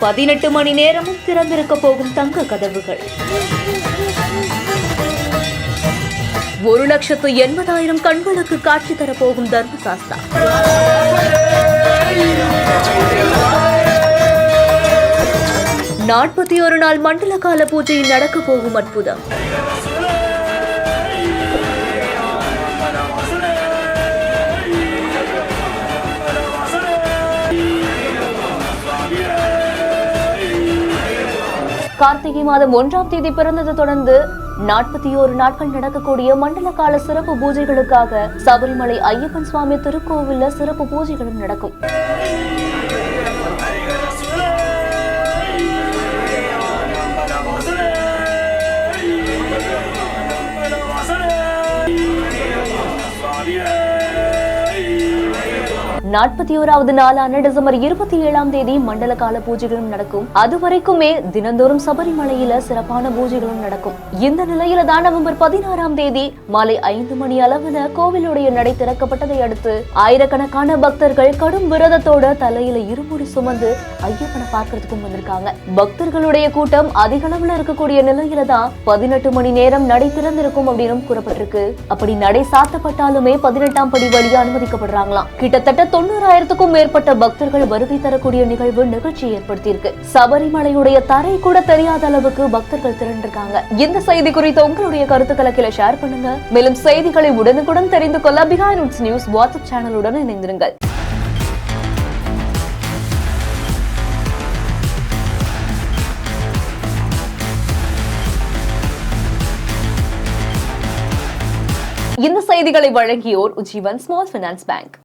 18 மணி நேரமும் திறந்திருக்க போகும் தங்க கதவுகள். 1,80,000 கண்களுக்கு காட்சி தரப்போகும் தர்மசாஸ்தா. நாற்பத்தி ஒரு நாள் மண்டல கால பூஜையில் நடக்க போகும் அற்புதம். கார்த்திகை மாதம் 1ஆம் தேதி பிறந்தது தொடர்ந்து 41 நாட்கள் நடக்கக்கூடிய மண்டல கால சிறப்பு பூஜைகளுக்காக சபரிமலை ஐயப்பன் சுவாமி திருக்கோவில்ல சிறப்பு பூஜைகளும் நடக்கும். நாற்பத்தி ஓராவது நாளான டிசம்பர் 27ஆம் தேதி மண்டல கால பூஜைகளும் நடக்கும். அதுவரைக்குமே தினந்தோறும் சபரிமலையில சிறப்பான பூஜைகளும் நடக்கும். இந்த நிலையில தான் நவம்பர் 16ஆம் தேதி மாலை 5 மணி அளவுல கோவிலுடைய நடை திறக்கப்பட்டதை அடுத்து ஆயிரக்கணக்கான பக்தர்கள் கடும் விரதத்தோட தலையில இருமுடி சுமந்து ஐயப்பனை பார்க்கறதுக்கும் வந்திருக்காங்க. பக்தர்களுடைய கூட்டம் அதிக அளவுல இருக்கக்கூடிய நிலையில தான் 18 மணி நேரம் நடை திறந்திருக்கும் அப்படின்னு கூறப்பட்டிருக்கு. அப்படி நடை சாத்தப்பட்டாலுமே 18ஆம் படி வழியா அனுமதிக்கப்படுறாங்களாம். கிட்டத்தட்ட 90,000க்கும் மேற்பட்ட பக்தர்கள் வருகை தரக்கூடிய நிகழ்வு நிகழ்ச்சியை ஏற்படுத்தியிருக்கு. சபரிமலையுடைய தரை கூட தெரியாத அளவுக்கு பக்தர்கள் திரண்டிருக்காங்க. இந்த செய்தி குறித்த உங்களுடைய கருத்துக்களை கீழே ஷேர் பண்ணுங்க. மேலும் செய்திகளை உடனுக்குடன் தெரிந்து கொள்ள பிஹைண்ட் நியூஸ் வாட்ஸ்அப் சேனலுடன் இணைந்திருங்கள். இந்த செய்திகளை வழங்கியோர் உஜ்ஜீவன் ஸ்மால் ஃபைனான்ஸ் பேங்க்.